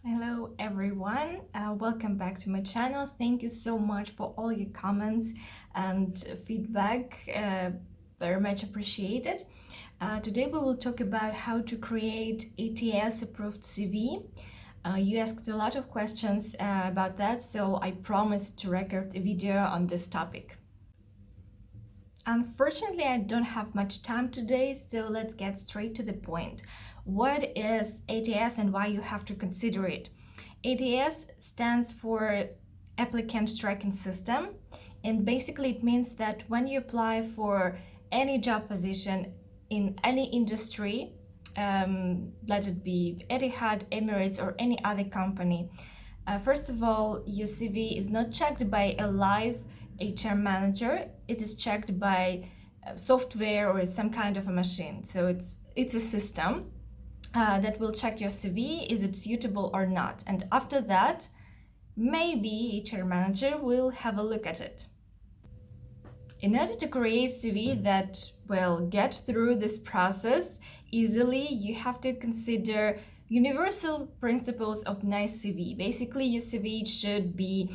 Hello everyone, welcome back to my channel. Thank you so much for all your comments and feedback, very much appreciated. Today we will talk about how to create ATS approved CV. You asked a lot of questions about that, so I promised to record a video on this topic. Unfortunately, I don't have much time today, so let's get straight to the point. What is ATS and why you have to consider it? ATS stands for Applicant Tracking System, and basically it means that when you apply for any job position in any industry, let it be Etihad, Emirates, or any other company, first of all, your CV is not checked by a live HR manager. It is checked by software or some kind of a machine. So it's a system that will check your CV, is it suitable or not. And after that, maybe HR manager will have a look at it. In order to create CV that will get through this process easily, you have to consider universal principles of nice CV. Basically, your CV should be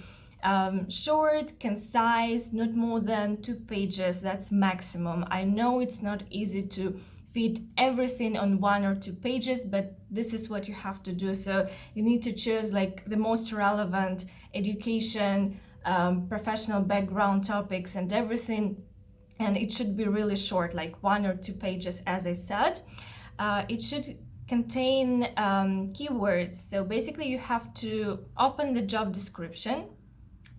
short, concise, not more than 2 pages. That's maximum. I know it's not easy to fit everything on 1 or 2 pages, but this is what you have to do. So you need to choose like the most relevant education, professional background topics and everything, and it should be really short, like 1 or 2 pages, as I said. It should contain keywords. So basically you have to open the job description,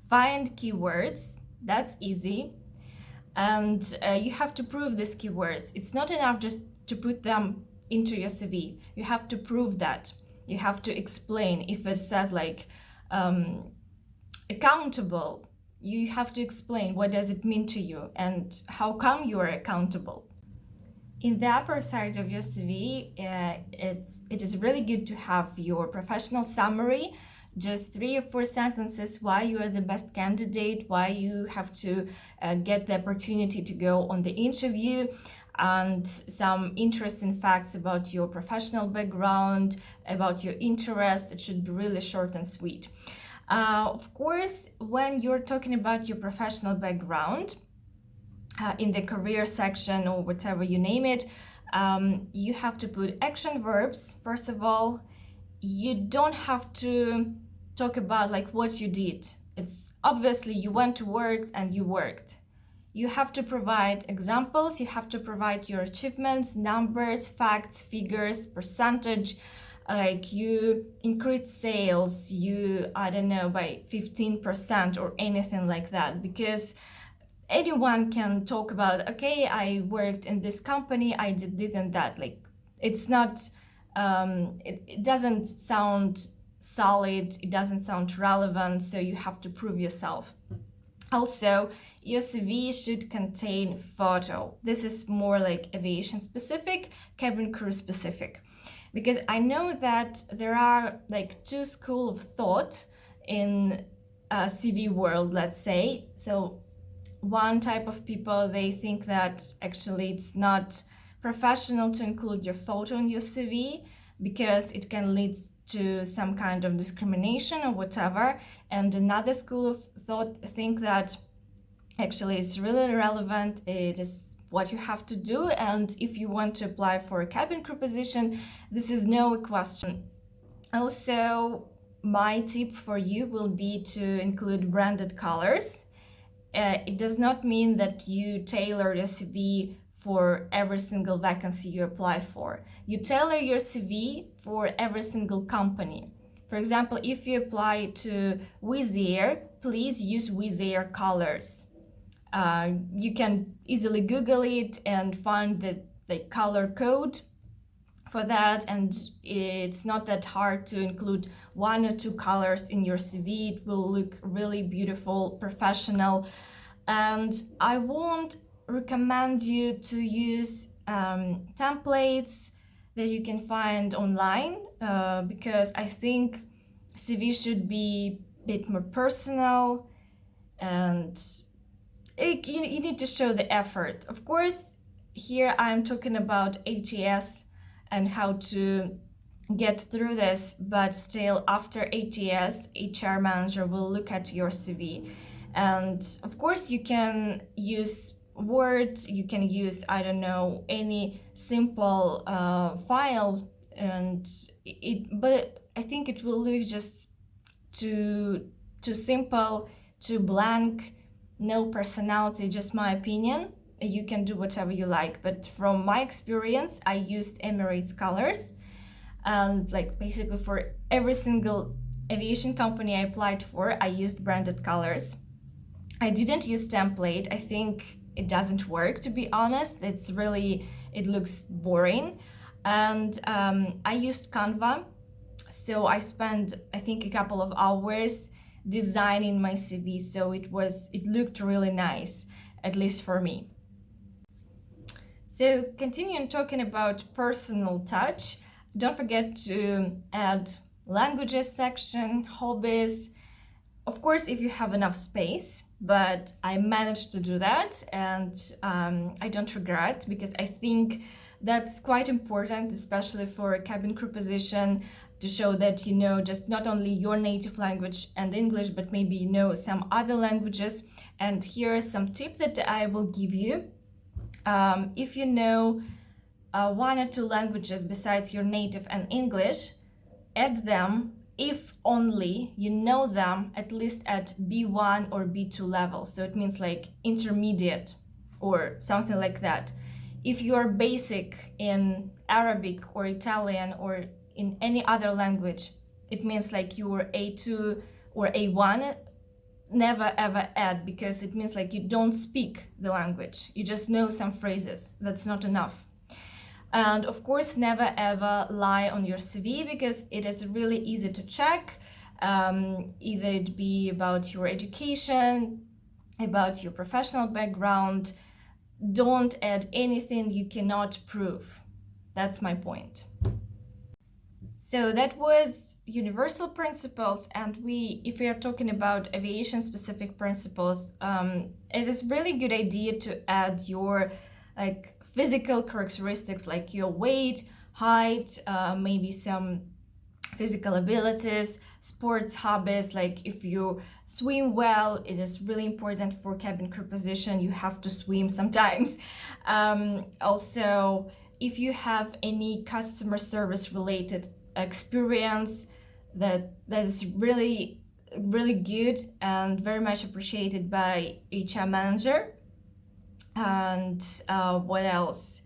find keywords, that's easy, and you have to prove these keywords. It's not enough just to put them into your CV. You have to prove that. You have to explain. If it says like accountable, you have to explain what does it mean to you and how come you are accountable. In the upper side of your CV, it is really good to have your professional summary, just 3 or 4 sentences why you are the best candidate, why you have to get the opportunity to go on the interview, and some interesting facts about your professional background, about your interests. It should be really short and sweet. Of course, when you're talking about your professional background, in the career section or whatever you name it, you have to put action verbs. First of all, you don't have to talk about like what you did. It's obviously you went to work and you worked. You have to provide examples, you have to provide your achievements, numbers, facts, figures, percentage, like you increased sales, you, I don't know, by 15% or anything like that, because anyone can talk about, okay, I worked in this company, I did and that. Like, it's not, it doesn't sound solid, it doesn't sound relevant, so you have to prove yourself. Also, your CV should contain photo. This is more like aviation specific, cabin crew specific, because I know that there are like 2 schools of thought in CV world, let's say. So one type of people, they think that actually it's not professional to include your photo in your CV because it can lead to some kind of discrimination or whatever. And another school of thought think that actually it's really relevant, it is what you have to do, and if you want to apply for a cabin crew position, this is no question. Also, my tip for you will be to include branded colors. It does not mean that you tailor your CV for every single vacancy you apply for. You tailor your CV for every single company. For example, if you apply to Wizz Air, please use Wizz Air colors. You can easily Google it and find the color code for that, and it's not that hard to include 1 or 2 colors in your CV. It will look really beautiful, professional, and I won't recommend you to use templates that you can find online, because I think CV should be a bit more personal, and you need to show the effort. Of course, here I'm talking about ATS and how to get through this, but still after ATS, HR manager will look at your CV. And of course you can use Word, you can use, I don't know, any simple file, and but I think it will look just too simple, too blank, no personality, just my opinion. You can do whatever you like, but from my experience, I used Emirates colors, and like basically for every single aviation company I applied for, I used branded colors. I didn't use template. I think it doesn't work, to be honest. It looks boring. And I used Canva. So I spent, I think, a couple of hours designing my CV. So it looked really nice, at least for me. So continuing talking about personal touch, don't forget to add languages section, hobbies. Of course, if you have enough space, but I managed to do that, and I don't regret, because I think that's quite important, especially for a cabin crew position, to show that you know just not only your native language and English, but maybe you know some other languages. And here are some tips that I will give you. If you know one or two languages besides your native and English, add them if only you know them at least at B1 or B2 level. So it means like intermediate or something like that. If you are basic in Arabic or Italian or in any other language, it means like you are A2 or A1. Never ever add, because it means like you don't speak the language, you just know some phrases. That's not enough. And of course, never ever lie on your CV, because it is really easy to check. Either it be about your education, about your professional background. Don't add anything you cannot prove. That's my point. So that was universal principles, and if we are talking about aviation specific principles, it is really good idea to add your like physical characteristics, like your weight, height, maybe some physical abilities, sports hobbies. Like if you swim well, it is really important for cabin crew position. You have to swim sometimes. Also, if you have any customer service related experience, that is really good and very much appreciated by HR manager. And what else?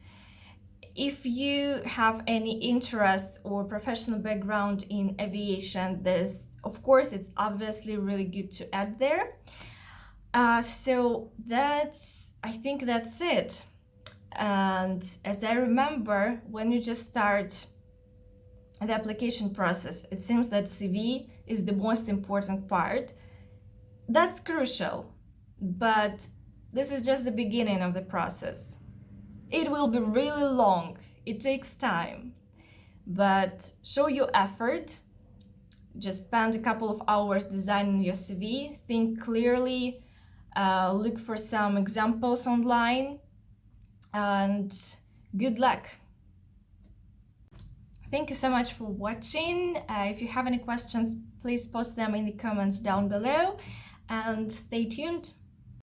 If you have any interests or professional background in aviation, this, of course, it's obviously really good to add there. So I think that's it. And as I remember, when you just start the application process, it seems that CV is the most important part. That's crucial, but this is just the beginning of the process. It will be really long, it takes time, but show your effort. Just spend a couple of hours designing your CV, think clearly, look for some examples online, and good luck. Thank you so much for watching. If you have any questions, please post them in the comments down below, and stay tuned.